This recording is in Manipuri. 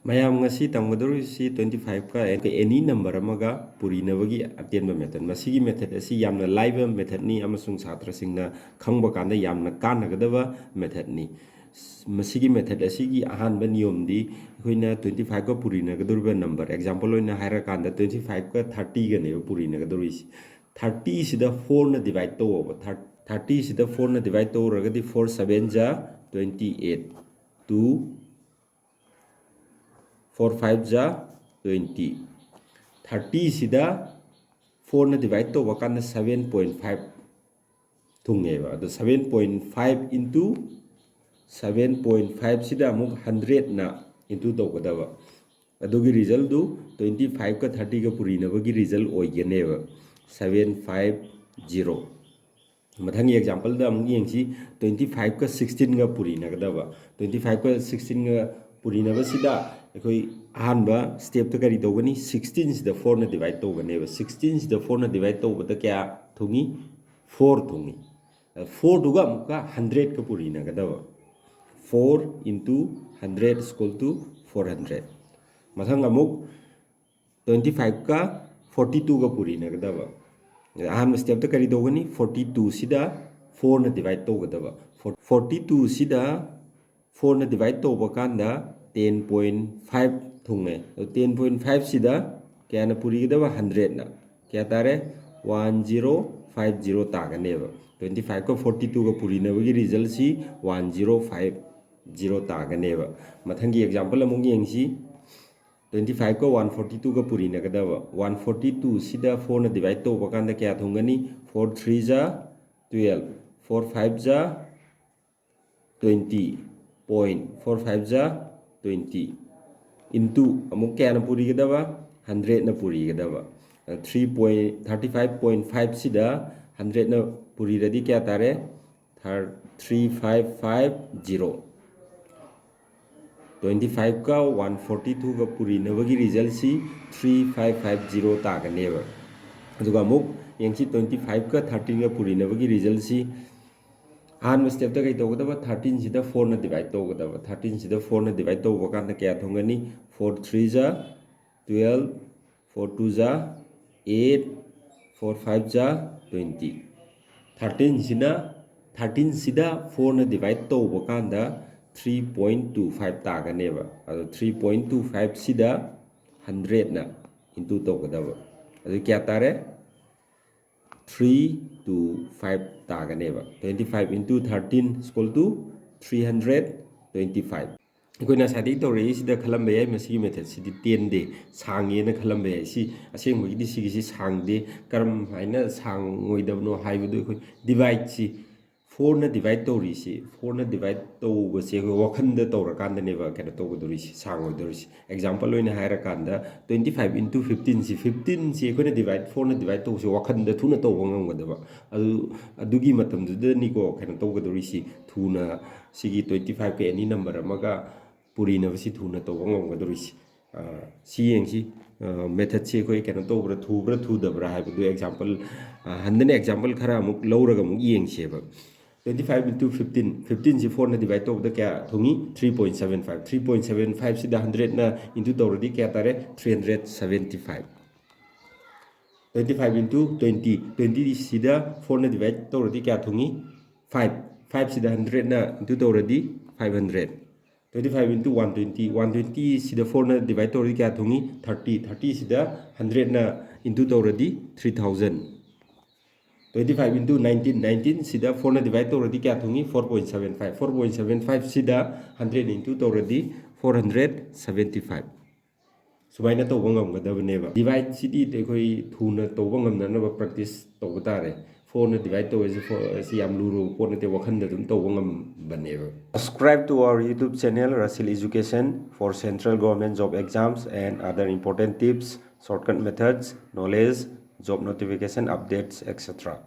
mayam ngasi tamgaduru si 25 ka any number amaga purinabagi atenba method masigi method asi yamna live method ni amasung satra singna khangba kanda yamna kanagadaba method ni masigi method asigi ahanba niyom di hoina 25 ka purinagadurba number example hoina haira kanda 25 ka 30 ga ne purinagaduru is 30 sida 4 na divide to over 30 sida 4 na divide to ragadi 4 7 ja 28 2 4 5 ja 20 30 sida 4 na divide to wakana 7.5 thungeba the 7.5 into 7.5 sida amuk 100 na into to gadaba adugi result du 25 ka 30 ka purina bagi result oigeneba 750 mathang example da amuk yengsi 25 ka 16 ga purina gadaba 25 ka 16 ga purina ba sida ekoi ahanba step ta kari dogani 16 sida 4 na divide to ganeba 16 sida 4 na divide to bada kya thungi 4 thungi 4 duga amka 100 ka purina gadaba 4 into 100 is equal to 400 mathang amuk 25 ka 42 ka purina gadaba ahan step ta kari dogani 42 sida 4 na divide to gadaba 42 sida 4 na divide to bakanda 10.5 thungne 10.5 sida kya na puri gadaba 100 na kya tare 1050 taganeba 25 ka 42 ka puri na bagi result si 1050 taganeba mathangi example among yengsi 25 ka 142 ka puri na gadaba 142 sida 4 na divide to bakanda kya thungani 4 3 ja 12 4 5 ja 20 point 4 5 ja 20 into amuk kya na puri gadaba 100 na puri gadaba 3.35.5 sida 100 na puri radi kya tare 3550 25 ka 142 ka puri na bagi result si 3550 taganeba aduga amuk yengsi 25 ka 13 ka puri na bagi result si han step ta kai to gadaba 13 sida 4 na divide to gadaba 13 sida 4 na divide to bakanda kya thongani 4 3 ja 12 4 2 ja 8 4 5 ja 20 13 sida 4 na divide to bakanda 3.25 taganeba ado 3.25 sida 100 na into to gadaba ado kya tare 3 to 5 taganeba 25 into 13 is equal to 325 koina sadi to re sida khalambe ai masi method sidi 10 de sange na khalambe si aseng gi si gi sangde karam haina sang ngoidabno haibudu khoi divide si 4 na divide to ri si 4 na divide to go se go wakhan da to ra kan da ne ba kana to go ri si sang go ri si example loina haira kan da 25 into 15 si 15 si ko na divide 4 na divide to so wakhan da thuna to ngam ga da ba adugi matam da ni ko kana to go ri si thuna sigi 25 ke any number amaga puri na si thuna to ngam ga ri si si yeng si method si ko kana to bra thu da bra ha bu example handane example khara amuk lawra ga muk yeng se ba 25 into 15 si 4 na divide to da kya thungi 3.75 si da 100 na into to radi kya tare 375 25 into 20 si da 4 na divide to radi kya thungi 5 si da 100 na into to radi 500 25 into 120 si da 4 na divide to radi kya thungi 30 si da 100 na into to radi 3000 25 into 19 sida 4 na divide to radi kya thungi 4.75 sida 100 into to radi 475 subaina to bangam gadabne ba divide city te khoi thuna to bangam na ba practice to tare 4 na divide to is yam luru 4 na te wakhan da dum to bangam bane ba subscribe to our YouTube channel Rasil Education for central government job exams and other important tips, shortcut methods, knowledge, job notification updates, etc.